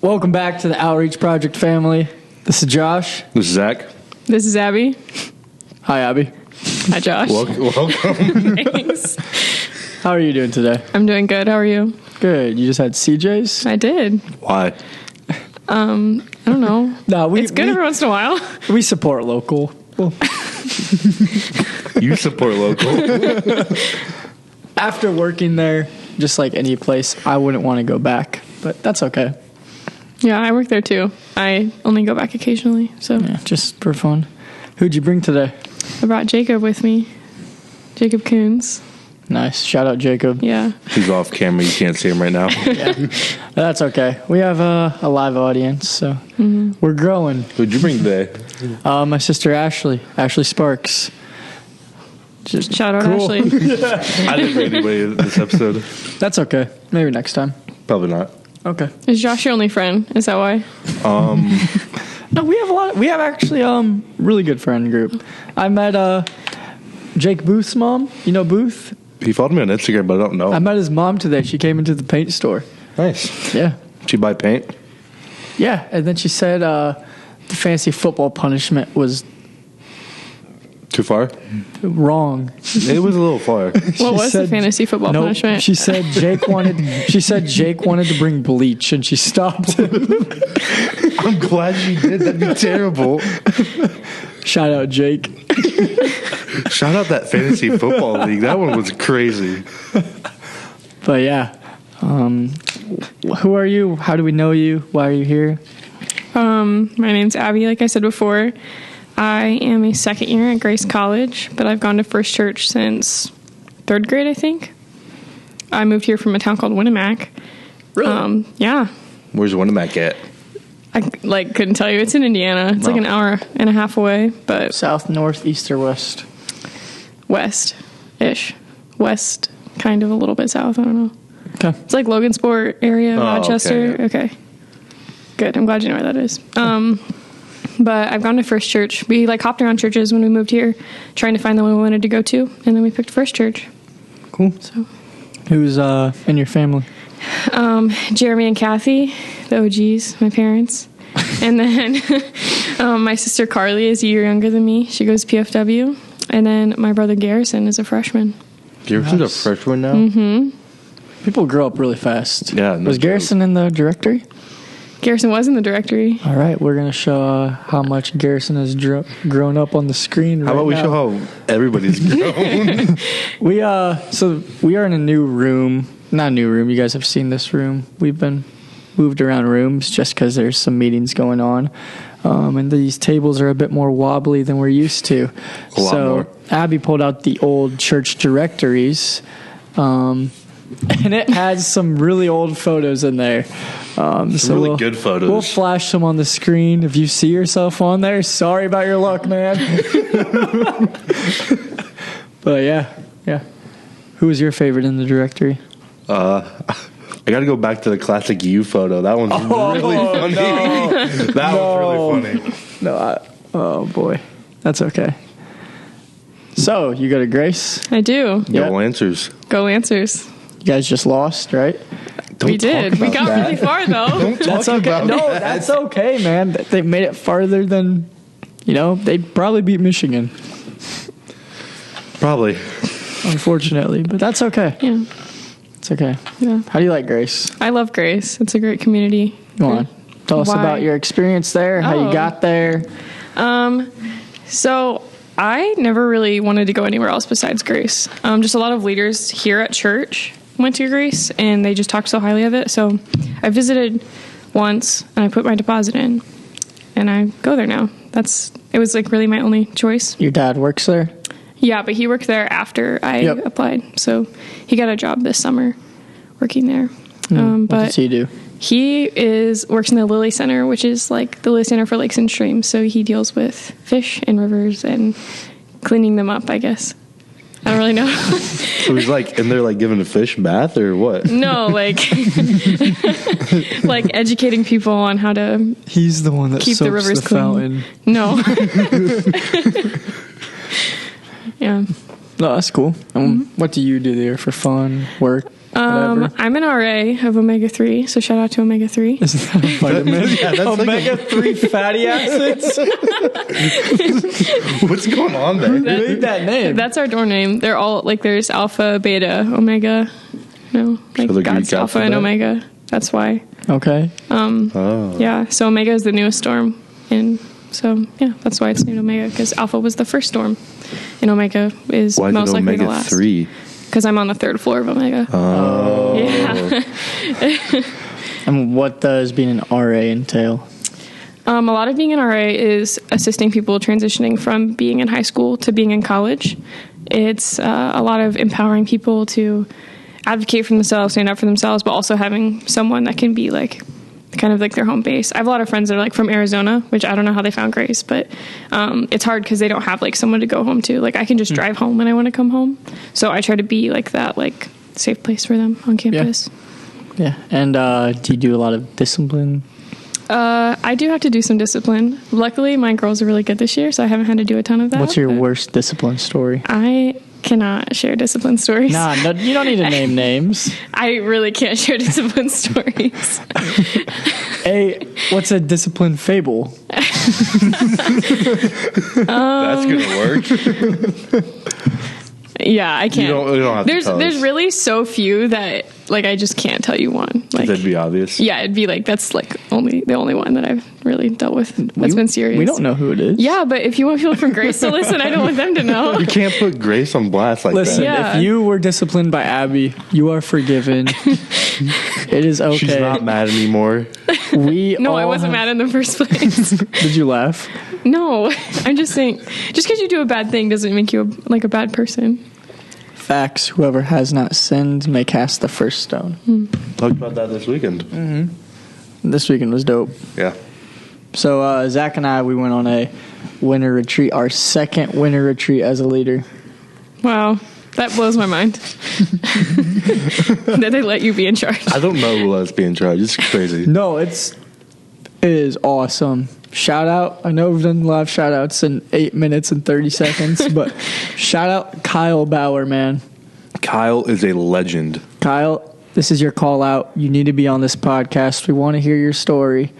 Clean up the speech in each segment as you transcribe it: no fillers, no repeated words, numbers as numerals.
Welcome back to the Outreach Project family. This is Josh. This is Zach. This is Abby. Hi, Abby. Hi, Josh. Welcome. Thanks. How are you doing today? I'm doing good. How are you? Good. You just had CJ's? I did. Why? I don't know. No, It's good every once in a while. We support local. Well, You support local. after working there, just like any place, I wouldn't want to go back, but that's okay. Yeah, I work there too. I only go back occasionally. So Yeah, just for fun. Who'd you bring today? I brought Jacob with me. Jacob Coons. Nice. Shout out Jacob. Yeah. He's off camera. You can't see him right now. Yeah. That's okay. We have a live audience, so we're growing. Who'd you bring today? My sister Ashley Sparks. Just Shout out cool. Ashley. I didn't bring anybody in this episode. That's okay. Maybe next time. Probably not. Okay. Is Josh your only friend? Is that why? No, we have actually really good friend group. I met Jake Booth's mom. You know Booth? He followed me on Instagram, but I don't know. I met his mom today. She came into the paint store. Nice. Yeah. Did you buy paint? Yeah, and then she said the fantasy football punishment was Too far? wrong. It was a little far. What was the fantasy football punishment? She said Jake wanted to bring bleach, and she stopped him. I'm glad she did. That'd be terrible. Shout out Jake. Shout out that fantasy football league. That one was crazy. But yeah, who are you? How do we know you? Why are you here? My name's Abby, like I said before. I am a second year at Grace College, but I've gone to First Church since third grade, I think. I moved here from a town called Winnemac. Really? Yeah. Where's Winnemac at? I couldn't tell you. It's in Indiana. It's like an hour and a half away, but South, north, east, or west? west-ish. West, kind of a little bit south. I don't know. Okay. It's like Logansport area, Rochester. Okay. Good. I'm glad you know where that is. But I've gone to First Church. We hopped around churches when we moved here, trying to find the one we wanted to go to, and then we picked First Church. Cool. So, Who's in your family? Jeremy and Kathy, the OGs, my parents. And then my sister Carly is a year younger than me. She goes PFW. And then my brother Garrison is a freshman. Garrison's a freshman now? Mm-hmm. People grow up really fast. Yeah. No Was Garrison in the directory? Garrison was in the directory. All right, we're going to show how much Garrison has grown up on the screen How about we now. show how everybody's grown? We are in a new room. Not a new room. You guys have seen this room. We've been moved around rooms just because there's some meetings going on. And these tables are a bit more wobbly than we're used to. A lot more. Abby pulled out the old church directories. And it has some really old photos in there. Really good photos. We'll flash them on the screen. If you see yourself on there, sorry about your luck, man. But yeah. Who was your favorite in the directory? I got to go back to the classic you photo. That one's really funny. No. That was really funny. No, oh boy, that's okay. So you go to Grace. I do. Yeah. Go Lancers. Go Lancers. You guys just lost, right? Don't We did. talk We about got that. really far, though. That's Talk okay. about No, that. that's okay, man. They made it farther than, they'd probably beat Michigan, Probably. unfortunately. But that's okay. Yeah. It's okay. Yeah. How do you like Grace? I love Grace. It's a great community. Go on. Tell us Why? about your experience there, how you Oh. got there. So I never really wanted to go anywhere else besides Grace. Just a lot of leaders here at church went to Grace, and they just talked so highly of it. So I visited once, and I put my deposit in, and I go there now. It was really my only choice. Your dad works there? Yeah, but he worked there after I Yep. applied. So he got a job this summer working there. What But does he do? he works in the Lily Center, which is like the Lily Center for lakes and streams. So he deals with fish and rivers and cleaning them up, I guess. I don't really know. So he's in there giving a fish bath or what? No, like educating people on how to He's the one that keep the soaks rivers the clean. fountain. No. Yeah. No, that's cool. What do you do there for fun, work? Whatever. I'm an RA of omega-3, so shout out to omega-3. Isn't that a vitamin? Yeah, that's like Omega-3 fatty acids? what's going on there? Read that name. That's our dorm name. They're all like there's alpha, beta, omega. Like So the God's Greek alpha and alphabet? omega. That's why. Okay. Yeah. So omega is the newest storm, and so yeah, that's why it's named omega, because alpha was the first storm, and omega is Why is most it likely the omega last. 3? Because I'm on the 3rd floor of omega. Oh. Yeah. And what does being an RA entail? A lot of being an RA is assisting people transitioning from being in high school to being in college. It's a lot of empowering people to advocate for themselves, stand up for themselves, but also having someone that can be like kind of like their home base. I have a lot of friends that are like from Arizona, which I don't know how they found Grace, but it's hard because they don't have like someone to go home to. Like I can just drive home when I want to come home. So I try to be like that, like safe place for them on campus. Yeah. And do you do a lot of discipline? I do have to do some discipline. Luckily, my girls are really good this year, so I haven't had to do a ton of that. What's your but worst discipline story? I cannot share discipline stories. Nah, no, you don't need to name names. I really can't share discipline stories. What's a discipline fable? That's gonna work. Yeah, I can't. You don't have to tell There's us. really so few that like I just can't tell you one. Like That'd be obvious. yeah, it'd be like that's like the only one that I've really dealt with that's been serious. We don't know who it is. Yeah, but if you want people from Grace to listen, I don't want them to know. You can't put Grace on blast like Listen, that. Yeah. if you were disciplined by Abby, you are forgiven. It is okay. She's not mad anymore. No, I wasn't mad in the first place. Did you laugh? No, I'm just saying, just because you do a bad thing doesn't make you like a bad person. Facts. Whoever has not sinned may cast the first stone. Talked about that this weekend. This weekend was dope. Yeah. So Zach and I, we went on a winter retreat, our second winter retreat as a leader. Wow, that blows my mind. That they let you be in charge. I don't know who lets be in charge. It's crazy. No, it is awesome. Shout out. I know we've done live shout outs in 8 minutes and 30 seconds, but shout out Kyle Bauer, man. Kyle is a legend. Kyle, this is your call out. You need to be on this podcast. We want to hear your story.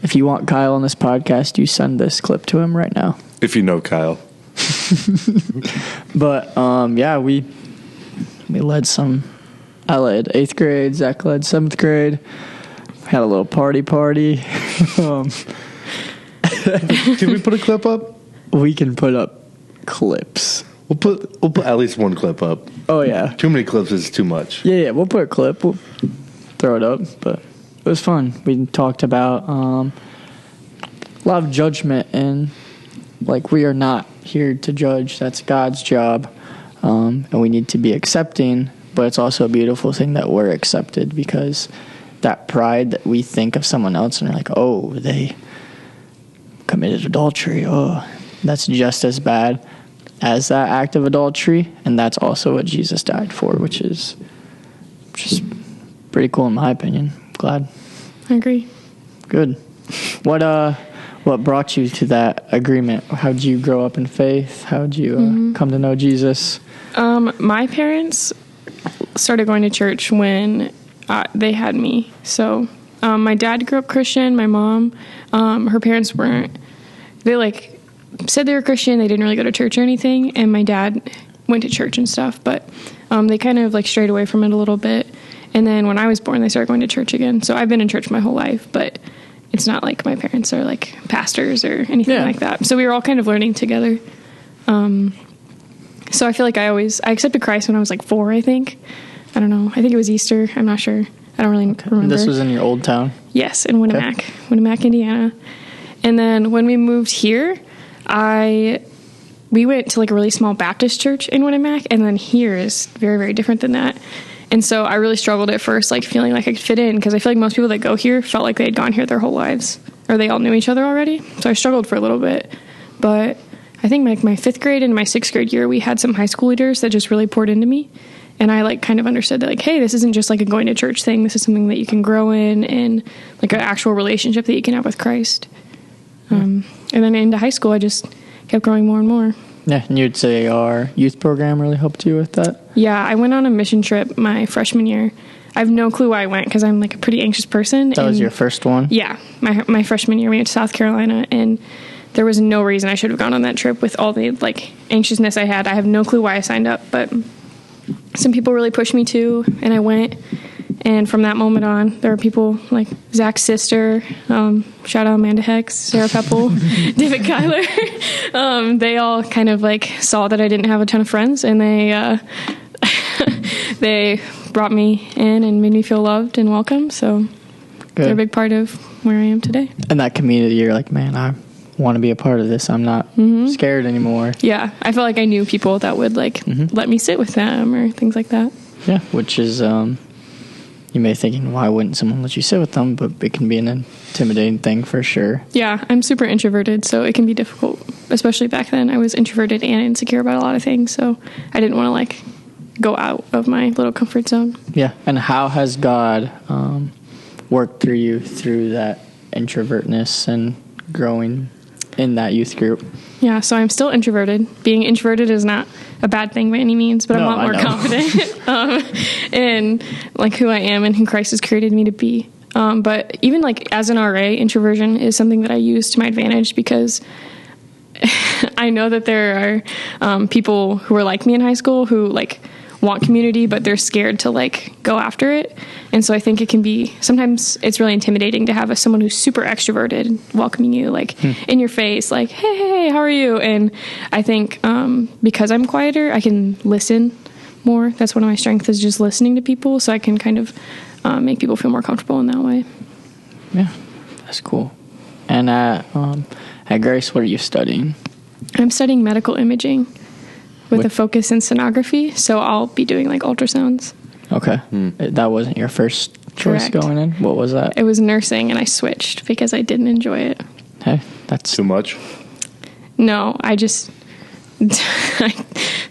If you want Kyle on this podcast, you send this clip to him right now. If you know Kyle. But yeah, we led some. I led 8th grade. Zach led 7th grade. Had a little party. Can we put a clip up? We can put up clips. We'll put at least one clip up. Oh yeah, Too many clips is too much. yeah. We'll put a clip. We'll throw it up. But it was fun. We talked about a lot of judgment, and like we are not here to judge. That's God's job, and we need to be accepting. But it's also a beautiful thing that we're accepted, because that pride that we think of someone else and are like, oh, they committed adultery. Oh, that's just as bad as that act of adultery, and that's also what Jesus died for, which is just pretty cool in my opinion. Glad. I agree. Good. What brought you to that agreement? How did you grow up in faith? How did you come to know Jesus? My parents started going to church when they had me. So my dad grew up Christian. My mom, her parents weren't. They like said they were Christian. They didn't really go to church or anything. And my dad went to church and stuff, but they kind of like strayed away from it a little bit. And then when I was born, they started going to church again. So I've been in church my whole life, but it's not like my parents are like pastors or anything like that. So we were all kind of learning together. So I feel like I accepted Christ when I was like 4, I think. I don't know. I think it was Easter. I'm not sure. I don't really remember. This was in your old town? Yes, in Winamac, Indiana. And then when we moved here, we went to like a really small Baptist church in Winamac, and then here is very, very different than that. And so I really struggled at first, like feeling like I could fit in, because I feel like most people that go here felt like they had gone here their whole lives, or they all knew each other already. So I struggled for a little bit. But I think like my 5th grade and my 6th grade year, we had some high school leaders that just really poured into me. And I like kind of understood that like, hey, this isn't just like a going to church thing. This is something that you can grow in, and like an actual relationship that you can have with Christ. And then into high school, I just kept growing more and more. Yeah, and you'd say our youth program really helped you with that? Yeah, I went on a mission trip my freshman year. I have no clue why I went because I'm like a pretty anxious person. That was your first one? Yeah, my freshman year we went to South Carolina, and there was no reason I should have gone on that trip with all the like anxiousness I had. I have no clue why I signed up, but some people really pushed me to, and I went. And from that moment on, there were people like Zach's sister, shout out Amanda Hex, Sarah Pepple, David Kyler. They all kind of like saw that I didn't have a ton of friends, and they brought me in and made me feel loved and welcome. So they're a big part of where I am today. And that community, you're like, man, I want to be a part of this. I'm not scared anymore. Yeah, I felt like I knew people that would like let me sit with them or things like that. Yeah, which is you may be thinking, why wouldn't someone let you sit with them? But it can be an intimidating thing for sure. Yeah, I'm super introverted, so it can be difficult, especially back then. I was introverted and insecure about a lot of things, so I didn't want to like go out of my little comfort zone. Yeah, and how has God worked through you through that introvertness and growing in that youth group? Yeah, so I'm still introverted. Being introverted is not a bad thing by any means, but I'm a lot more confident in like who I am and who Christ has created me to be. But even like as an RA, introversion is something that I use to my advantage because I know that there are people who are like me in high school who like want community, but they're scared to like go after it. And so I think it can be, sometimes it's really intimidating to have someone who's super extroverted welcoming you like in your face, like, hey, how are you? And I think because I'm quieter, I can listen more. That's one of my strengths, is just listening to people. So I can kind of make people feel more comfortable in that way. Yeah, that's cool. And at Grace, what are you studying? I'm studying medical imaging with a focus in sonography, so I'll be doing like ultrasounds. Okay. That wasn't your first choice going in? What was that? It was nursing, and I switched because I didn't enjoy it. Hey, that's too much. No, I just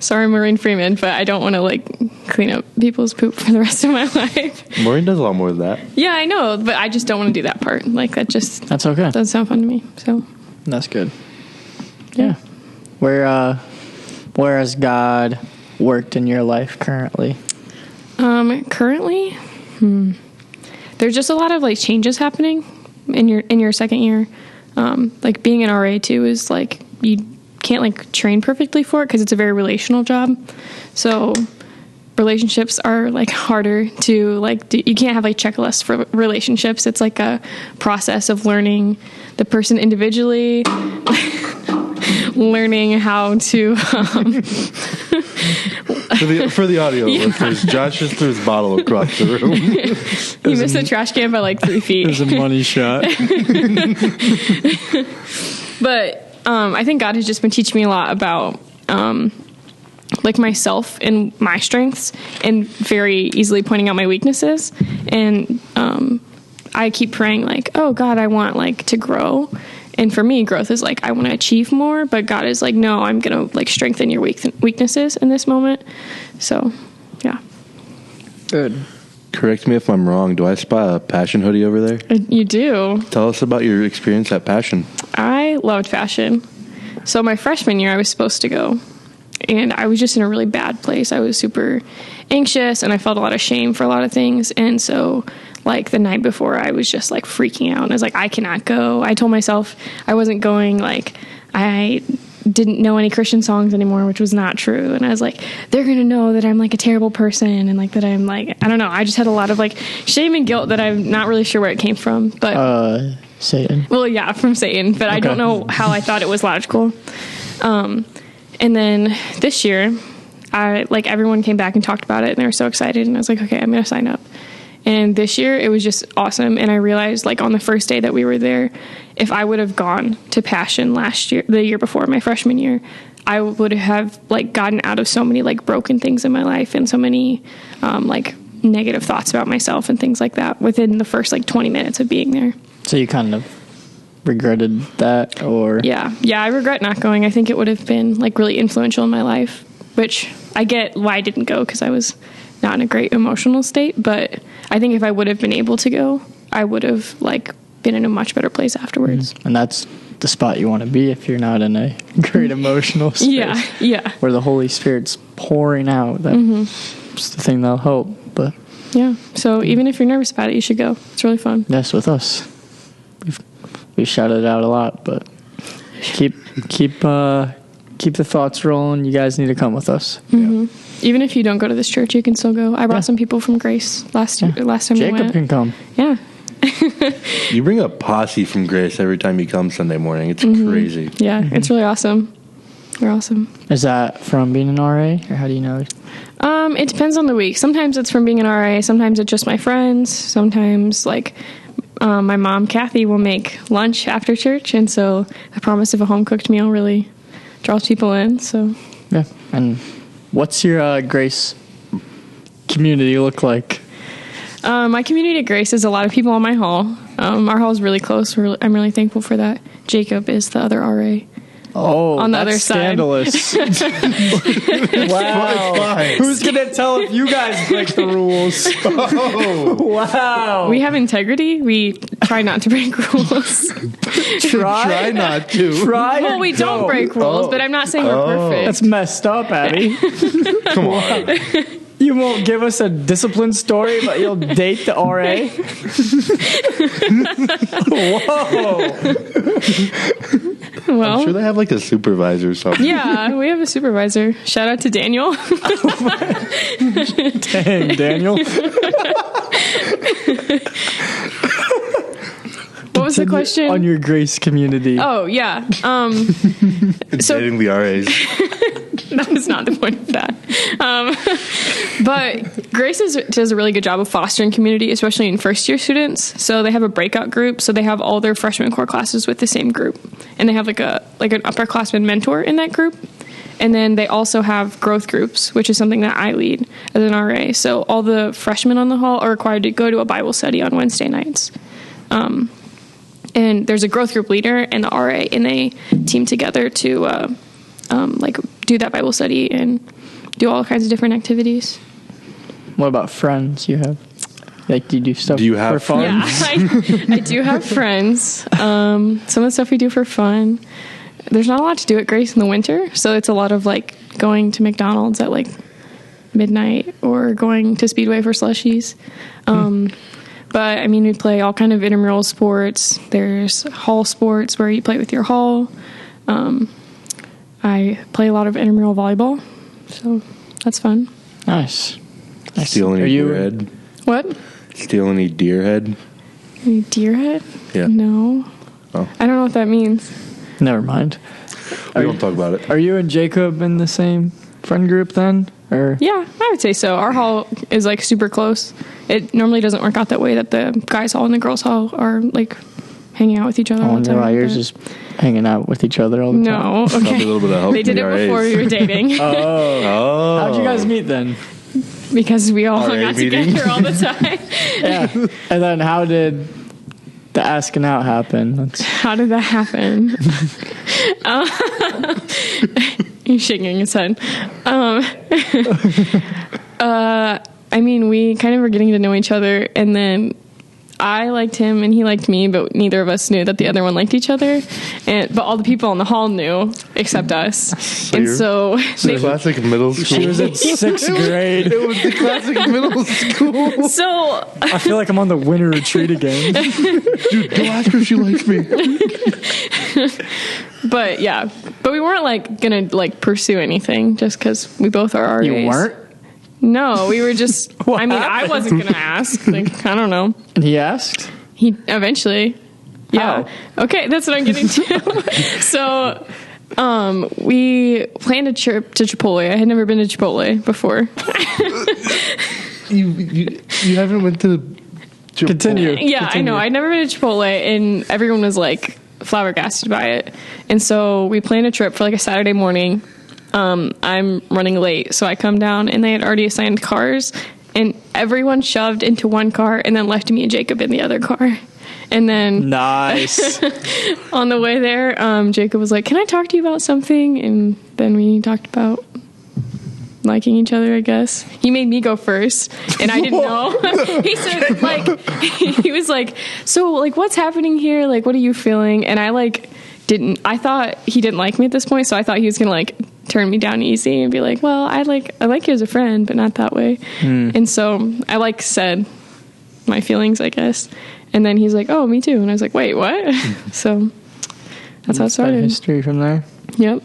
sorry, Maureen Freeman, but I don't want to like clean up people's poop for the rest of my life. Maureen does a lot more than that. Yeah, I know, but I just don't want to do that part. Like that's okay. Doesn't sound fun to me. So that's good. Yeah. Where has God worked in your life currently? Currently, there's just a lot of like changes happening in your second year. Like being an RA too is like you can't like train perfectly for it because it's a very relational job. So relationships are like harder to like do. You can't have like checklists for relationships. It's like a process of learning the person individually. Learning how to for the audio listeners, Josh just threw his bottle across the room. He missed the trash can by like 3 feet. It was a money shot. But I think God has just been teaching me a lot about like myself and my strengths, and very easily pointing out my weaknesses. And I keep praying like, oh God, I want like to grow. And for me, growth is like, I want to achieve more, but God is like, no, I'm going to like strengthen your weaknesses in this moment. So, yeah. Good. Correct me if I'm wrong. Do I spot a Passion hoodie over there? You do. Tell us about your experience at Passion. I loved Passion. So my freshman year, I was supposed to go, and I was just in a really bad place. I was super anxious, and I felt a lot of shame for a lot of things. And so like the night before, I was just like freaking out, and I was like, I cannot go. I told myself I wasn't going. Like I didn't know any Christian songs anymore, which was not true. And I was like, they're going to know that I'm like a terrible person, and like that I'm like, I don't know. I just had a lot of like shame and guilt that I'm not really sure where it came from. But Satan. Well, yeah, from Satan, but okay. I don't know how I thought it was logical. And then this year, everyone came back and talked about it, and they were so excited, and I was like, okay, I'm going to sign up. And this year it was just awesome. And I realized like on the first day that we were there, if I would have gone to Passion the year before, my freshman year, I would have like gotten out of so many like broken things in my life and so many like negative thoughts about myself and things like that within the first like 20 minutes of being there. So you kind of regretted that, or? Yeah, I regret not going. I think it would have been like really influential in my life, which I get why I didn't go, because I was not in a great emotional state. But I think if I would have been able to go, I would have like been in a much better place afterwards. And that's the spot you want to be if you're not in a great emotional space. Yeah. Where the Holy Spirit's pouring out. That's the thing that'll help. But yeah. So even if you're nervous about it, you should go. It's really fun. yes, with us. We've shouted it out a lot, but keep the thoughts rolling. You guys need to come with us. Mm-hmm. Even if you don't go to this church, you can still go. I brought some people from Grace last time we went. Jacob can come. Yeah. You bring a posse from Grace every time you come Sunday morning. It's crazy. Yeah, it's really awesome. They're awesome. Is that from being an RA, or how do you know? It depends on the week. Sometimes it's from being an RA. Sometimes it's just my friends. Sometimes, like, my mom, Kathy, will make lunch after church, and so the promise of a home-cooked meal really draws people in. So yeah. And what's your Grace community look like? My community at Grace is a lot of people on my hall. Our hall is really close. I'm really thankful for that. Jacob is the other RA. Oh, on the that's other side. Scandalous. Wow. Who's going to tell if you guys break the rules? Oh. Wow. We have integrity. We try not to break rules. Try not to. Well, we don't break rules, but I'm not saying we're perfect. That's messed up, Abby. Come on. You won't give us a discipline story, but you'll date the RA? Whoa. Well, I'm sure they have like a supervisor or something. yeah, we have a supervisor. Shout out to Daniel. Dang, Daniel. What was the question? On your Grace community. Oh, yeah. So Dating the RAs. that was not the point of that. But Grace does a really good job of fostering community, especially in first-year students. So they have a breakout group. So they have all their freshman core classes with the same group. And they have like an upperclassman mentor in that group. And then they also have growth groups, which is something that I lead as an RA. So all the freshmen on the hall are required to go to a Bible study on Wednesday nights. And there's a growth group leader and the RA, and they team together to do that Bible study and do all kinds of different activities. What about friends you have? Like, do you do stuff Do you have for fun? Yeah, I do have friends. Some of the stuff we do for fun. There's not a lot to do at Grace in the winter, so it's a lot of like going to McDonald's at like midnight or going to Speedway for slushies. But I mean, we play all kind of intramural sports. There's hall sports where you play with your hall. I play a lot of intramural volleyball, so that's fun. Nice. Steal any deer head? What? Steal any deer head? Any deer head? Yeah. No. Oh. I don't know what that means. Never mind. We don't talk about it. Are you and Jacob in the same friend group then? Or Yeah, I would say so. Our hall is like super close. It normally doesn't work out that way, that the guys hall and the girls hall are like hanging out with each other all the time. why yours but- is hanging out with each other all the time? No, Probably a okay. little bit of help They from did the it before we were dating Oh. How'd you guys meet then? because we all hung RA out meeting? together all the time. Yeah. And then how did the asking out happen? How did that happen? He's shaking his head. I mean, we kind of were getting to know each other, and then I liked him and he liked me, but neither of us knew that the other one liked each other. But all the people in the hall knew except us. So The classic middle school. She was in 6th grade. It was the classic middle school. So I feel like I'm on the winter retreat again. Dude, go ask her if she likes me. But yeah, but we weren't like gonna like pursue anything just because we both are RAs. You weren't? No, we were just. What I mean, happened? I wasn't gonna ask. Like, I don't know. And he asked? He eventually. Yeah. How? Okay, that's what I'm getting to. So, we planned a trip to Chipotle. I had never been to Chipotle before. You haven't went to Chipotle. Continue. Yeah, I know. I'd never been to Chipotle, and everyone was like flabbergasted by it. And so we planned a trip for like a Saturday morning. I'm running late, so I come down, and they had already assigned cars, and everyone shoved into one car and then left me and Jacob in the other car. And then Nice. on the way there, Jacob was like, "Can I talk to you about something?" And then we talked about liking each other, I guess. He made me go first, and I didn't know. He said, like, he was like, "So, like, what's happening here? Like, what are you feeling?" And I, like, I thought he didn't like me at this point, so I thought he was gonna like turn me down easy and be like, well, I like you as a friend, but not that way. And so I like said my feelings, I guess. And then he's like, oh, me too. And I was like, wait, what? So that's how it started. History from there. Yep.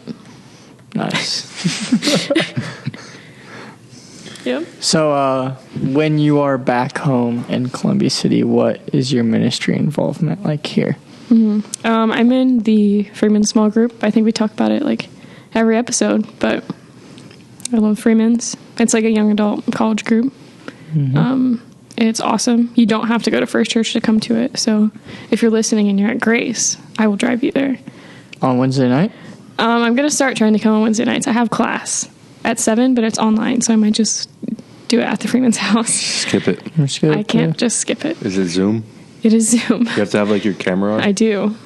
Nice. Yep. So when you are back home in Columbia City, what is your ministry involvement like here? I'm in the Freeman small group. I think we talk about it like every episode, but I love Freeman's. It's like a young adult college group. It's awesome. You don't have to go to First Church to come to it. So if you're listening and you're at Grace, I will drive you there. On Wednesday night? I'm going to start trying to come on Wednesday nights. I have class at 7, but it's online, so I might just do it at the Freeman's house. Skip it. I can't just skip it. Is it Zoom? It is Zoom. You have to have like your camera on? I do.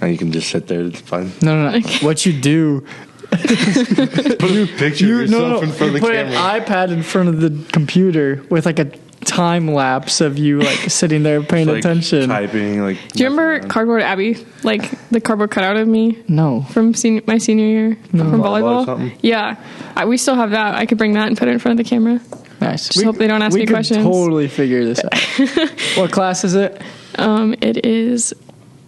And you can just sit there. It's fine. No. Okay. What you do... Put a picture of yourself in front of the put camera. An iPad in front of the computer with like a time lapse of you like sitting there paying Like attention. typing, like... Do you remember Cardboard Abby? Like the cardboard cutout of me? No. From my senior year from Volleyball or volleyball? something? Yeah. We still have that. I could bring that and put it in front of the camera. Nice. Just hope they don't ask me questions. We could totally figure this out. What class is it? It is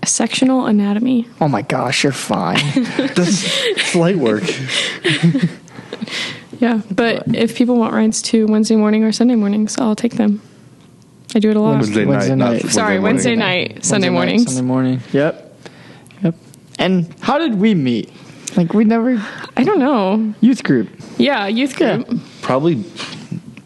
sectional anatomy. Oh my gosh, you're fine. That's light work. Yeah, but if people want rides to Wednesday morning or Sunday mornings, I'll take them. I do it a lot. Wednesday night. Sorry, Wednesday night, Sunday mornings. Sunday morning. Yep. And how did we meet? Like we never... I don't know. Youth group. Yeah, youth group. Yeah. Probably,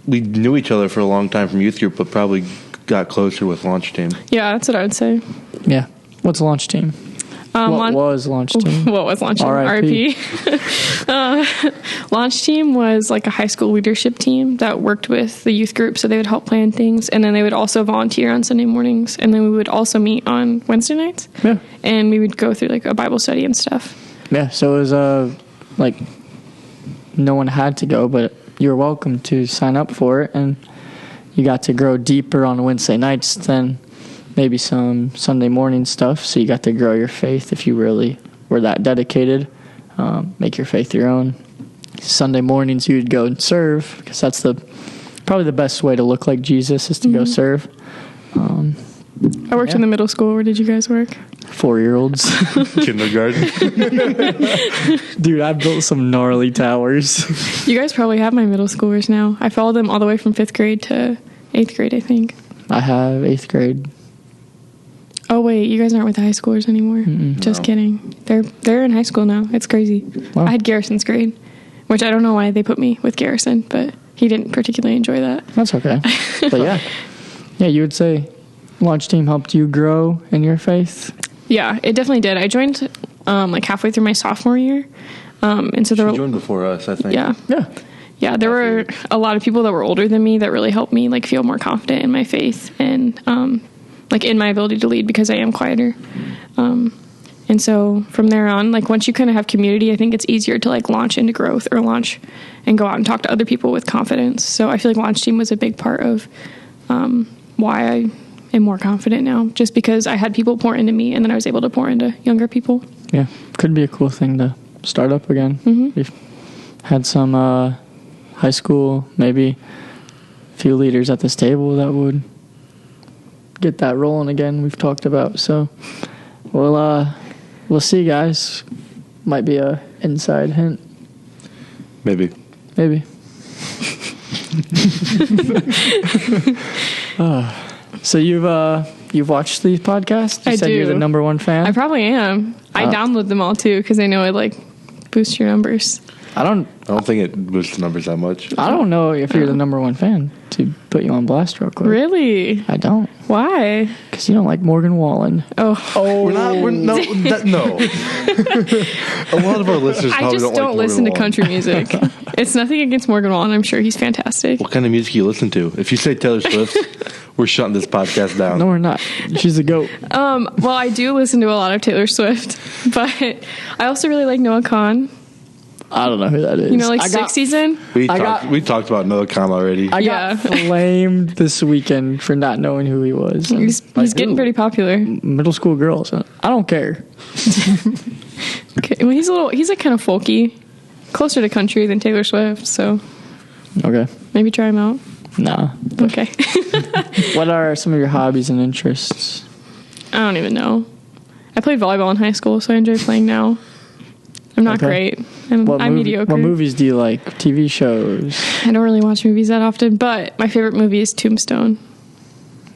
we knew each other for a long time from youth group, but probably got closer with launch team. Yeah, that's what I would say. Yeah. What's launch team? What was launch team? What was launch team? RIP. Launch team was like a high school leadership team that worked with the youth group, so they would help plan things, and then they would also volunteer on Sunday mornings, and then we would also meet on Wednesday nights. Yeah. And we would go through like a Bible study and stuff. Yeah, so it was like no one had to go, but you were welcome to sign up for it, and you got to grow deeper on Wednesday nights than maybe some Sunday morning stuff, so you got to grow your faith if you really were that dedicated. Make your faith your own. Sunday mornings you'd go and serve, because that's probably the best way to look like Jesus is to go serve. I worked in the middle school. Where did you guys work? 4-year-olds. Kindergarten. Dude, I built some gnarly towers. You guys probably have my middle schoolers now. I followed them all the way from 5th grade to 8th grade, I think. I have 8th grade. Oh wait, you guys aren't with the high schoolers anymore. Just kidding. They're in high school now. It's crazy. Wow. I had Garrison's grade, which I don't know why they put me with Garrison, but he didn't particularly enjoy that. That's okay. But yeah, you would say launch team helped you grow in your faith? Yeah, it definitely did. I joined like halfway through my sophomore year, and so there She joined before us, I think. Yeah. There were a lot of people that were older than me that really helped me like feel more confident in my faith and like in my ability to lead, because I am quieter. And so from there on, like once you kind of have community, I think it's easier to like launch into growth or launch and go out and talk to other people with confidence. So I feel like launch team was a big part of why I am more confident now, just because I had people pour into me and then I was able to pour into younger people. Yeah, could be a cool thing to start up again. We've had some high school, maybe a few leaders at this table that would get that rolling again. We've talked about, so we'll see, guys. Might be a inside hint. Maybe. So you've watched these podcasts? You said you're the number one fan? I probably am. I download them all too because I know it like boosts your numbers. I don't think it boosts the numbers that much. I don't know if you're the number one fan to put you on blast real quick. Really? I don't. Why? Because you don't like Morgan Wallen. Oh. No. A lot of our listeners I probably just don't don't like listen to Morgan Wallen. country music. It's nothing against Morgan Wallen. I'm sure he's fantastic. What kind of music you listen to? If you say Taylor Swift, we're shutting this podcast down. No, we're not. She's a goat. Well, I do listen to a lot of Taylor Swift, but I also really like Noah Kahan. I don't know who that is. You know, like I got- Sixth Season? We I talked about Noah Khan already. I got flamed this weekend for not knowing who he was. He's getting pretty popular. Middle school girls. I don't care. Okay, well, he's like kind of folky, closer to country than Taylor Swift. So Okay. maybe try him out. Nah. Okay. What are some of your hobbies and interests? I don't even know. I played volleyball in high school, so I enjoy playing now. I'm not great. I'm mediocre. What movies do you like? TV shows? I don't really watch movies that often, but my favorite movie is Tombstone.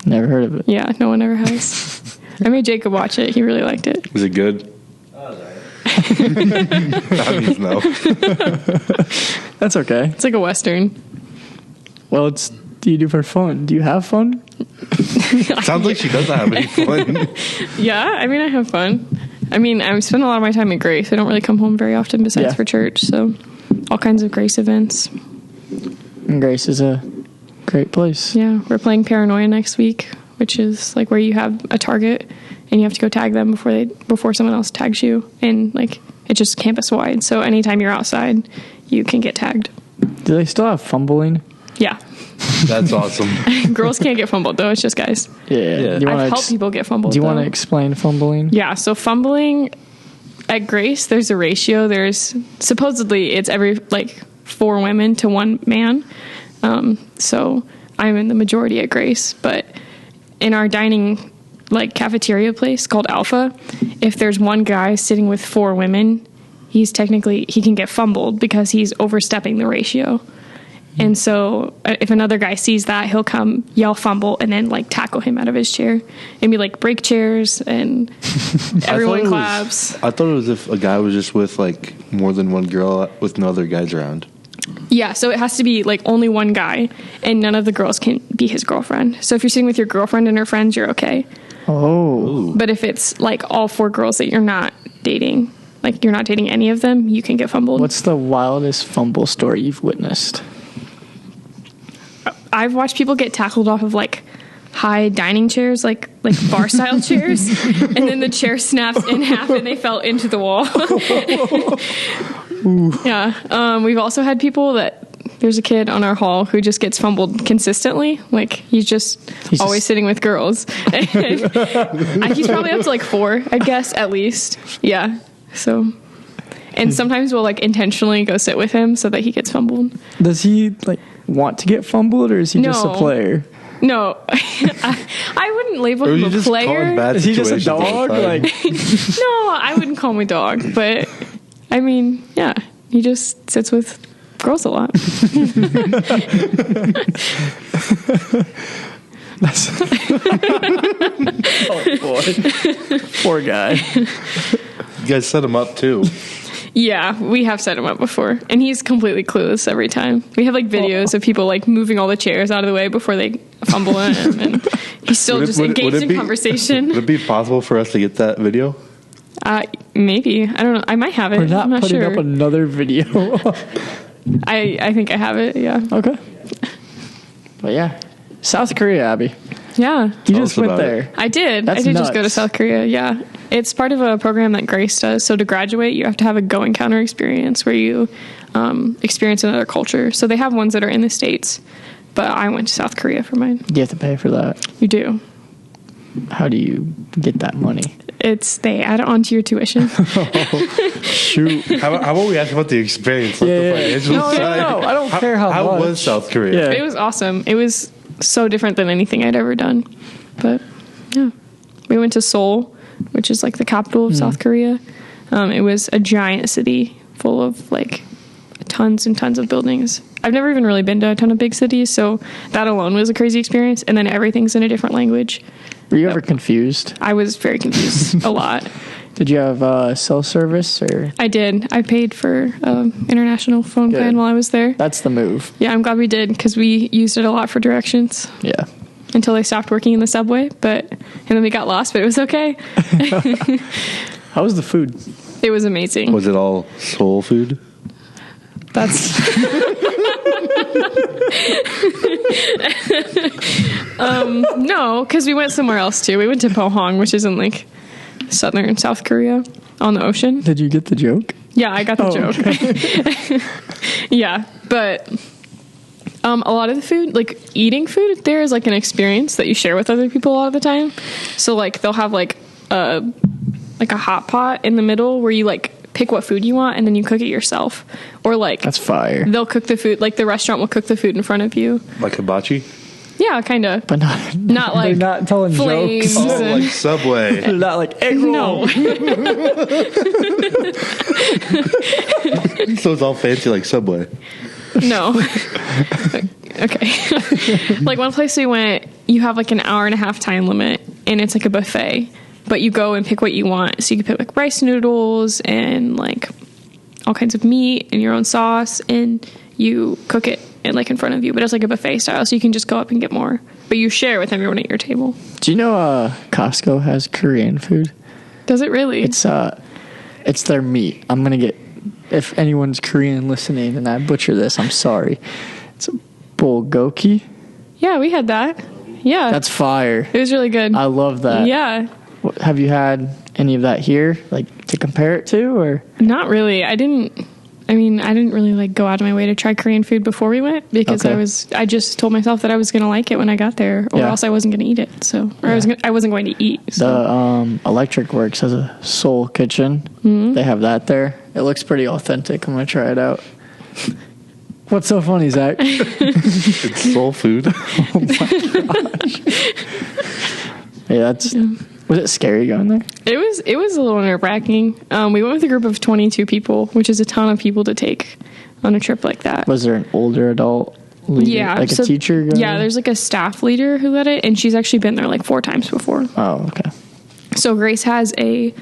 Never heard of it. Yeah, no one ever has. I made Jacob watch it. He really liked it. Is it good? That means no. That's okay. It's like a Western. Well, do you do for fun? Do you have fun? Sounds like she doesn't have any fun. Yeah, I mean, I have fun. I mean, I spend a lot of my time at Grace. I don't really come home very often besides for church, so all kinds of Grace events. And Grace is a great place. Yeah, we're playing Paranoia next week, which is like where you have a target and you have to go tag them before someone else tags you, and like it's just campus wide. So anytime you're outside, you can get tagged. Do they still have fumbling? Yeah. That's awesome. Girls can't get fumbled though. It's just guys. Yeah. I've helped people get fumbled. Do you want to explain fumbling? Yeah. So fumbling at Grace, there's a ratio. There's supposedly it's every like 4 women to 1 man. So I'm in the majority at Grace, but in our dining like cafeteria place called Alpha, if there's one guy sitting with 4 women, he can get fumbled because he's overstepping the ratio. And so if another guy sees that, he'll come yell fumble and then like tackle him out of his chair and be like break chairs and everyone claps. I thought it was if a guy was just with like more than one girl with no other guys around. Yeah, so it has to be like only one guy and none of the girls can be his girlfriend. So if you're sitting with your girlfriend and her friends, you're okay. Oh. But if it's like all 4 girls that you're not dating, like you're not dating any of them, you can get fumbled. What's the wildest fumble story you've witnessed? I've watched people get tackled off of like high dining chairs, like bar style chairs, and then the chair snaps in half and they fell into the wall. Yeah. We've also had people there's a kid on our hall who just gets fumbled consistently. Like he's always sitting with girls. And he's probably up to like 4, I guess, at least. Yeah. So, and sometimes we'll like intentionally go sit with him so that he gets fumbled. Does he like want to get fumbled, or is he just a player? No, I wouldn't label him a player. Is he just a dog? Like, no, I wouldn't call him a dog, but I mean, yeah, he just sits with girls a lot. Oh boy, poor guy. You guys set him up too. Yeah, we have set him up before, and he's completely clueless every time. We have like videos of people like moving all the chairs out of the way before they fumble him, and he's still just engaged in conversation. Would it be possible for us to get that video? Maybe. I don't know. I might have it. I'm not putting sure. up another video. I think I have it. Yeah. Okay. But yeah, South Korea, Abby. Yeah. You just went there. I did. That's I did nuts. just go to South Korea. Yeah. It's part of a program that Grace does. So to graduate, you have to have a Go Encounter experience where you experience another culture. So they have ones that are in the States, but I went to South Korea for mine. You have to pay for that. You do. How do you get that money? They add it onto your tuition. Shoot. How about we ask about the experience? Like the financial side? No. I don't care how much. How was South Korea? Yeah. It was awesome. It was so different than anything I'd ever done. But yeah, we went to Seoul, which is like the capital of South Korea. It was a giant city full of like tons and tons of buildings. I've never even really been to a ton of big cities, so that alone was a crazy experience. And then everything's in a different language. Were you ever confused? I was very confused a lot. Did you have cell service or? I did. I paid for international phone plan while I was there. That's the move. Yeah, I'm glad we did because we used it a lot for directions. Yeah. Until they stopped working in the subway, and then we got lost, but it was okay. How was the food? It was amazing. Was it all soul food? That's no, because we went somewhere else too. We went to Pohang, which is in like southern South Korea on the ocean. Did you get the joke? Yeah, I got the joke. Okay. Yeah, but a lot of the food, like eating food there is like an experience that you share with other people a lot of the time. So like they'll have like a hot pot in the middle where you like pick what food you want and then you cook it yourself. Or like That's fire. they'll cook the food, like the restaurant will cook the food in front of you. Like hibachi? Yeah, kind of. But not Like they're not telling flames. jokes. Oh, like Subway. They're not like egg roll. No. So it's all fancy like Subway. No. Okay. Like one place we went, you have like an hour and a half time limit and it's like a buffet, but you go and pick what you want. So you can pick like rice noodles and like all kinds of meat and your own sauce and you cook it and like in front of you, but it's like a buffet style. So you can just go up and get more, but you share with everyone at your table. Do you know Costco has Korean food? Does it really? It's their meat. I'm gonna get, if anyone's Korean listening and I butcher this, I'm sorry. It's a bulgogi. Yeah, we had that. Yeah. That's fire. It was really good. I love that. Yeah. Have you had any of that here, like to compare it to, or? Not really. I didn't really like go out of my way to try Korean food before we went because Okay. I just told myself that I was going to like it when I got there or Yeah. else I wasn't going to eat it. So, or I wasn't going to eat. So. The Electric Works has a Seoul kitchen. Mm-hmm. They have that there. It looks pretty authentic. I'm gonna try it out. What's so funny, Zach? It's soul food. Yeah, was it scary going there? It was a little nerve-wracking. We went with a group of 22 people, which is a ton of people to take on a trip like that. Was there an older adult leader, Yeah. like so- a teacher guy? Yeah, there's like a staff leader who led it, and she's actually been there like 4 times before. Oh, okay. So Grace has a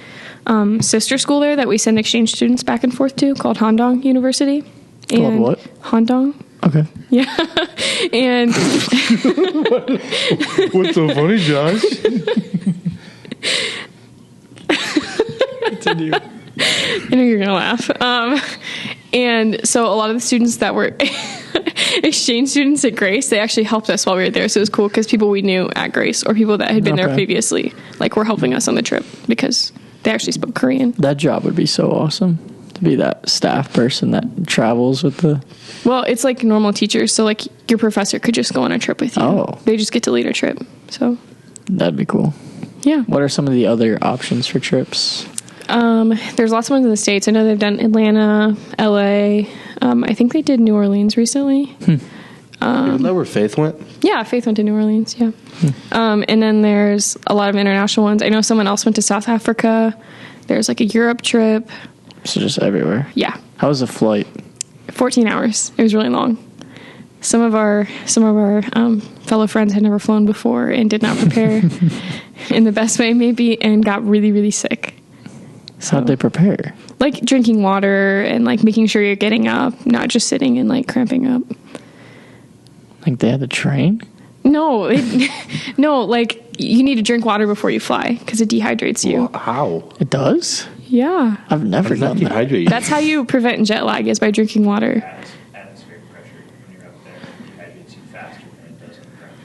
sister school there that we send exchange students back and forth to called Handong University. Called what? Handong. Okay. Yeah. And What's so funny, Josh? Continue. I know you're going to laugh. And so a lot of the students that were exchange students at Grace, they actually helped us while we were there. So it was cool because people we knew at Grace or people that had been there Okay. previously, like were helping us on the trip because they actually spoke Korean. That job would be so awesome, to be that staff person that travels with the. Well, it's like normal teachers. So like your professor could just go on a trip with you. Oh. They just get to lead a trip. So That'd be cool. yeah. What are some of the other options for trips? There's lots of ones in the States. I know they've done Atlanta, LA. I think they did New Orleans recently. Isn't that where Faith went? Yeah, Faith went to New Orleans, yeah. And then there's a lot of international ones. I know someone else went to South Africa. There's like a Europe trip. So just everywhere. Yeah, How was the flight? 14 hours. It was really long. Some of our fellow friends had never flown before and did not prepare in the best way maybe and got really, really sick. So, How'd they prepare? like drinking water and like making sure you're getting up, not just sitting and like cramping up. Like they had to train? No, no, like you need to drink water before you fly because it dehydrates you. How? It does? Yeah. I've never Does that done that. dehydrate you? That's how you prevent jet lag is by drinking water. Atmospheric pressure when you're up there dehydrates you faster than it does on the ground.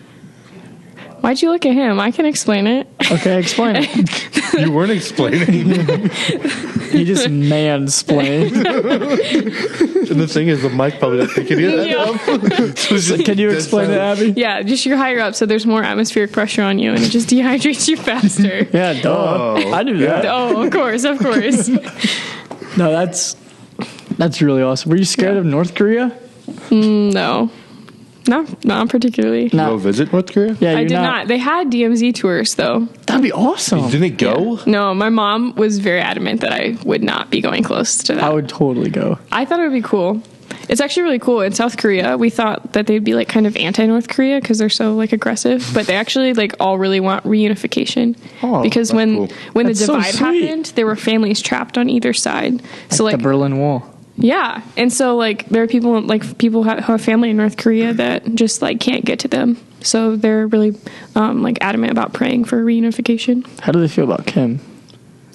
So you need to drink a lot of Why'd you look at him? I can explain it. Okay, explain it. You weren't explaining. He just mansplained. And the thing is, the mic probably doesn't think it is. Yeah. So it's just Can you dead explain it, silent. Abby? Yeah, just you're higher up, so there's more atmospheric pressure on you, and it just dehydrates you faster. Yeah, duh. Oh, I knew that. Oh, of course, of course. No, that's really awesome. Were you scared of North Korea? No, not particularly. You go visit North Korea? Yeah, I you're did not. They had DMZ tours, though. That'd be awesome. You didn't go? No, my mom was very adamant that I would not be going close to that. I would totally go. I thought it would be cool. It's actually really cool. In South Korea, we thought that they'd be like kind of anti-North Korea because they're so like aggressive, but they actually like all really want reunification. Oh, because that's when cool. when That's the so divide sweet. happened, there were families trapped on either side. So The like Berlin Wall. yeah, and so like there are people who have family in North Korea that just like can't get to them. So they're really like adamant about praying for reunification. How do they feel about Kim?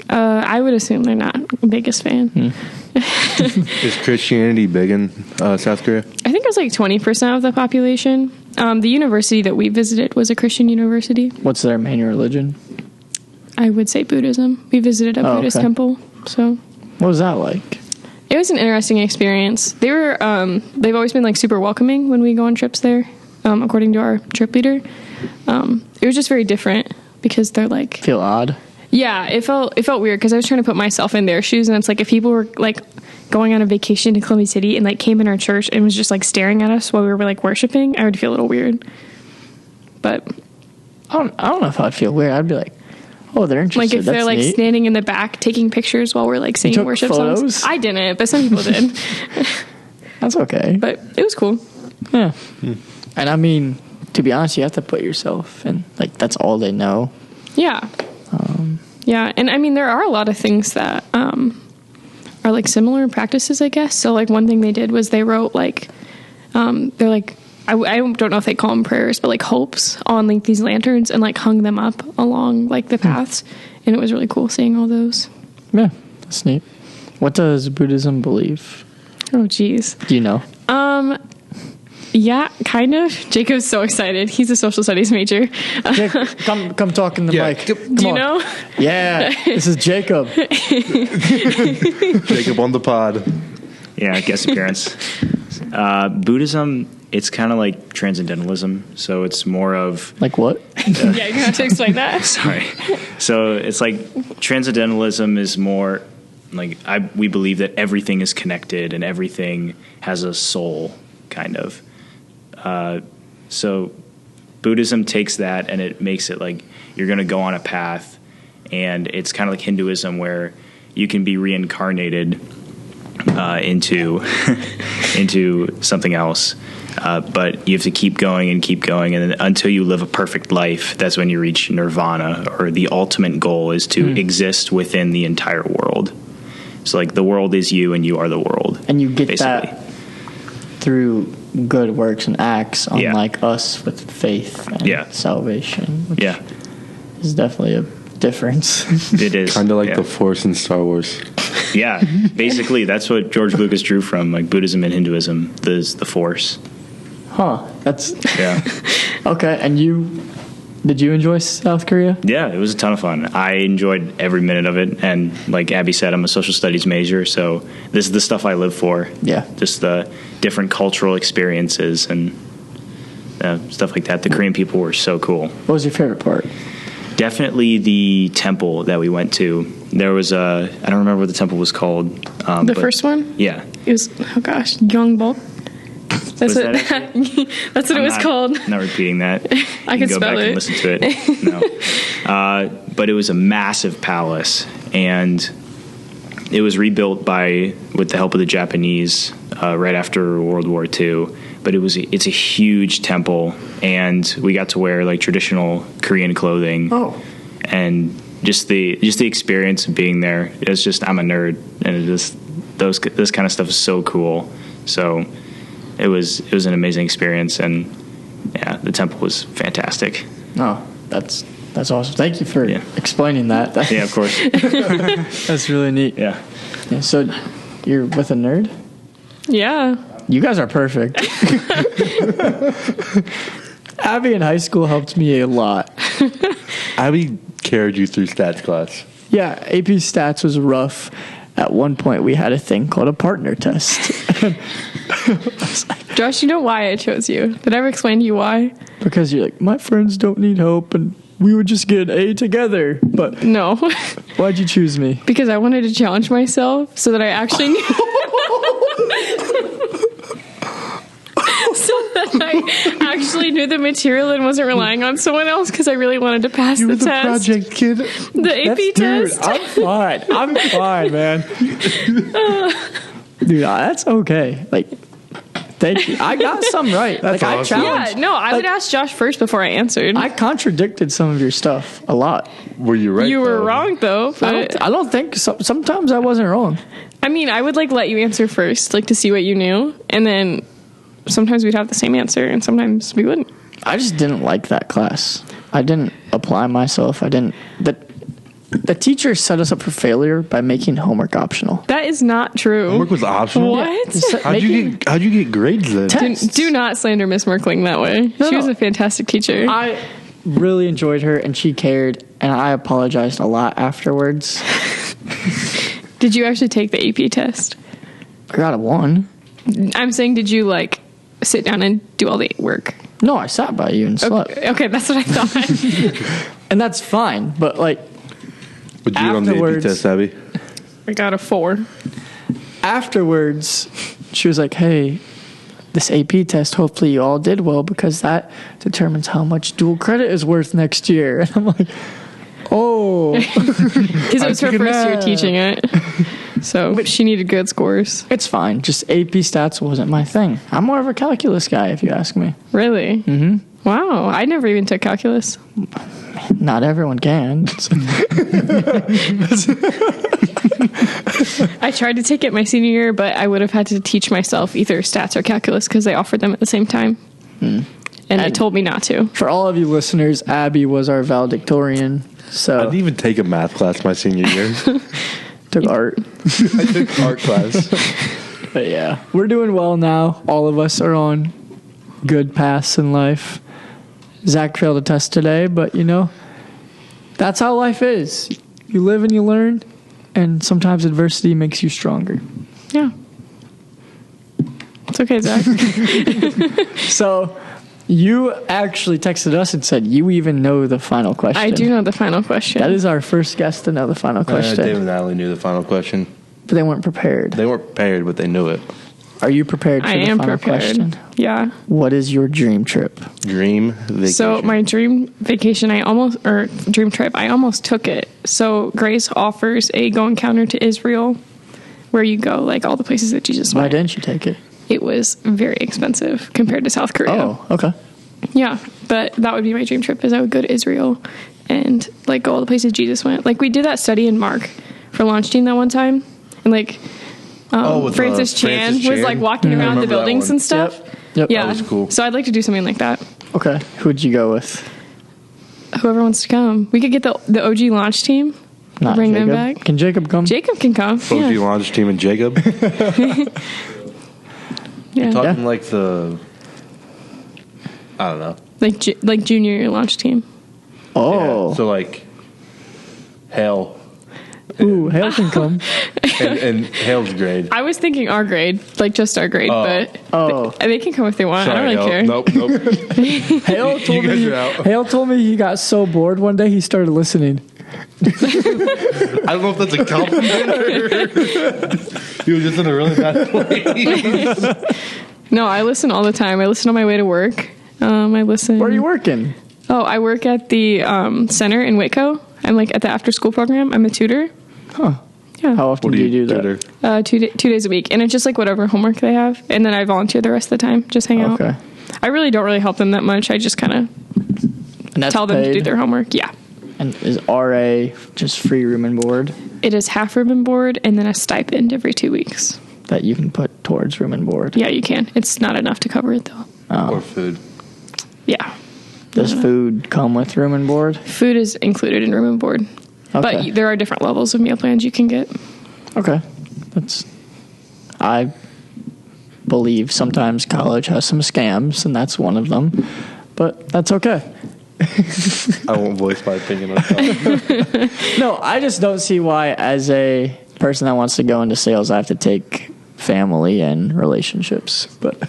I would assume they're not the biggest fan. Is Christianity big in South Korea? I think it was like 20% of the population. The university that we visited was a Christian university. What's their main religion? I would say Buddhism. We visited a Oh, Buddhist okay. temple. So What was that like? It was an interesting experience. They've always been like super welcoming when we go on trips there, according to our trip leader. It was just very different because they're like, Feel odd? yeah, it felt weird because I was trying to put myself in their shoes, and it's like if people were like going on a vacation to Columbia City and like came in our church and was just like staring at us while we were like worshiping, I would feel a little weird. But I don't know if I'd feel weird. I'd be like, oh, they're interested. like if they're That's like neat. standing in the back taking pictures while we're like singing took worship photos? songs. I didn't, but some people did. That's okay. But it was cool. Yeah. And I mean, to be honest, you have to put yourself in. Like, that's all they know. Yeah. Yeah, and I mean, there are a lot of things that are like similar practices, I guess. So like one thing they did was they wrote like, they're like, I don't know if they call them prayers, but like hopes on like these lanterns and like hung them up along like the paths. And it was really cool seeing all those. Yeah, that's neat. What does Buddhism believe? Oh, geez. Do you know? Yeah, kind of. Jacob's so excited. He's a social studies major. Jake, come talk in the mic. Come Do you on. know? Yeah, this is Jacob. Jacob on the pod. Yeah, guest appearance. Buddhism, it's kind of like transcendentalism. So it's more of... Like what? Yeah, you're going to have to explain that. Sorry. So it's like transcendentalism is more like we believe that everything is connected and everything has a soul, kind of. So Buddhism takes that and it makes it like you're going to go on a path, and it's kind of like Hinduism where you can be reincarnated into something else, but you have to keep going, and then until you live a perfect life. That's when you reach nirvana, or the ultimate goal is to exist within the entire world. So like the world is you and you are the world, And you get basically. that through good works and acts, Yeah. unlike us with faith and Yeah. salvation, which Yeah, is definitely a difference. it is Kind of like yeah. the Force in Star Wars. Yeah, basically that's what George Lucas drew from, like Buddhism and Hinduism. The Force. Huh. That's Yeah, okay. And did you enjoy South Korea? yeah, it was a ton of fun. I enjoyed every minute of it, and like Abby said, I'm a social studies major, so this is the stuff I live for. Yeah. Just the different cultural experiences and stuff like that. The Korean people were so cool. What was your favorite part? Definitely the temple that we went to. There was I don't remember what the temple was called. The first one? Yeah. It was, oh gosh, Gyeongbok. That's Was what that that's what it was called. Not repeating that. I You could go spell back it. and listen to it. No. But it was a massive palace, and it was rebuilt with the help of the Japanese right after World War II. But it's a huge temple, and we got to wear like traditional Korean clothing. Oh. And just the experience of being there. It's just, I'm a nerd, and it just this kind of stuff is so cool. So it was an amazing experience, and yeah, the temple was fantastic. Oh, that's awesome. Thank you for Yeah. explaining that. Yeah, of course. That's really neat. Yeah. Yeah, so you're with a nerd? Yeah. You guys are perfect. Abby in high school helped me a lot. Abby carried you through stats class. Yeah, AP Stats was rough. At one point, we had a thing called a partner test. Josh, you know why I chose you? Did I ever explain to you why? Because you're like, my friends don't need help, and we would just get an A together. But No. why'd you choose me? Because I wanted to challenge myself so that I actually knew. So that I actually knew the material and wasn't relying on someone else, because I really wanted to pass You the were the test. project kid. The AP test. Dude, I'm fine, man. Dude, that's okay. Like, thank you. I got some right. That's like, awesome. I Yeah, challenged. no, I would ask Josh first before I answered. I contradicted some of your stuff a lot. Were you right? you were though? wrong, though. But I don't think sometimes I wasn't wrong. I mean, I would like let you answer first, like to see what you knew, and then sometimes we'd have the same answer, and sometimes we wouldn't. I just didn't like that class. I didn't apply myself. The teacher set us up for failure by making homework optional. That is not true. Homework was optional. What? How'd you get grades then? Do not slander Miss Merkling that way. No, She was no. a fantastic teacher. I really enjoyed her, and she cared, and I apologized a lot afterwards. Did you actually take the AP test? I got a 1. I'm saying, did you like sit down and do all the work? No, I sat by you and slept. Okay, that's what I thought. And that's fine, but like Would you on the AP afterwards- test, Abby? I got a 4. afterwards, she was like, hey, this AP test, hopefully you all did well because that determines how much dual credit is worth next year. And I'm like, oh. Because it was her first year teaching it. So she needed good scores. It's fine. Just AP stats wasn't my thing. I'm more of a calculus guy, if you ask me. Really? Mm-hmm. Wow. I never even took calculus. Not everyone can. I tried to take it my senior year, but I would have had to teach myself either stats or calculus because they offered them at the same time. And they told me not to. For all of you listeners, Abby was our valedictorian. I So didn't even take a math class my senior year. took art. I took art class. But yeah, we're doing well now. All of us are on good paths in life. Zach failed a test today, but you know, that's how life is. You live and you learn, and sometimes adversity makes you stronger. Yeah. It's okay, Zach. So you actually texted us and said you even know the final question. I do know the final question. That is our first guest to know the final question. Dave and Natalie knew the final question. But they weren't prepared. They weren't prepared, but they knew it. Are you prepared for I the am final prepared. question? Yeah. What is your dream trip? Dream vacation. So my dream vacation, dream trip, I almost took it. So Grace offers a go encounter to Israel where you go like all the places that Jesus Why went. didn't you take it? It was very expensive compared to South Korea. Oh, okay. Yeah, but that would be my dream trip is I would go to Israel and like go all the places Jesus went. Like we did that study in Mark for launch team that one time. And like with, Francis Chan was like walking around the remember that buildings one. and stuff. Yep. Yeah. That was cool. So I'd like to do something like that. Okay. Who'd you go with? Whoever wants to come. We could get the OG launch team. Not Bring Jacob. them back. Can Jacob come? Jacob can come. OG Yeah. launch team and Jacob. Yeah. Talking like the, I don't know. Like junior launch team. Oh. Yeah, so like, Hale. Ooh, Hale can come. And Hale's grade. I was thinking our grade, like just our grade, but Oh. they can come if they want. I don't really care. Nope. Hale told guys me. are out. Hale told me he got so bored one day he started listening. I don't know if that's a compliment or he was just in a really bad place. No, I listen all the time. I listen on my way to work. I listen. Where are you working? Oh, I work at the center in Waco. I'm like at the after school program. I'm a tutor. Huh. Yeah. How often do you do that? Tutor? 2 days a week, and it's just like whatever homework they have, and then I volunteer the rest of the time, just hang out. Okay. I really don't really help them that much. I just kind of And that's tell them to do paid? their homework. Yeah. And is RA just free room and board It is half room and board, and then a stipend every 2 weeks. that you can put towards room and board? Yeah, you can. It's not enough to cover it though. Or food. Yeah. Does food come with room and board? Food is included in room and board. Okay. But there are different levels of meal plans you can get. Okay. I believe sometimes college has some scams, and that's one of them. But that's okay. I won't voice my opinion on that. No, I just don't see why, as a person that wants to go into sales, I have to take family and relationships. But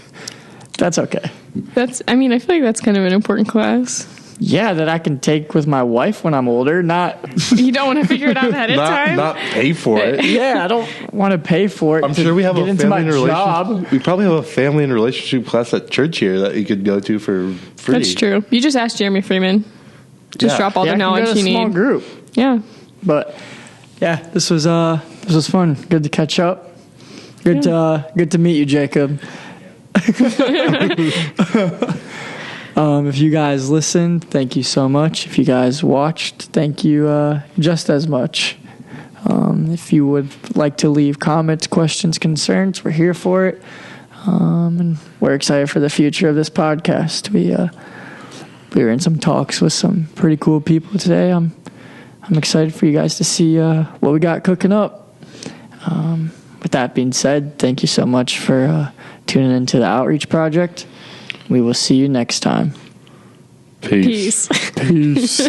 that's okay. I feel like that's kind of an important class. Yeah, that I can take with my wife when I'm older. Not, You don't want to figure it out ahead of time? Not pay for it. yeah, I don't want to pay for it. I'm to sure we have get a into family my and job. relationship. We probably have a family and relationship class at church here that you could go to for free. That's true. You just ask Jeremy Freeman. Just Yeah. drop all Yeah, the I can knowledge go to you a small need. group. Yeah. But yeah, this was fun. Good to catch up. Good to meet you, Jacob. If you guys listened, thank you so much. If you guys watched, thank you just as much. If you would like to leave comments, questions, concerns, we're here for it. And we're excited for the future of this podcast. We were in some talks with some pretty cool people today. I'm excited for you guys to see what we got cooking up. With that being said, thank you so much for tuning into the Outreach Project. We will see you next time. Peace. Peace. Peace.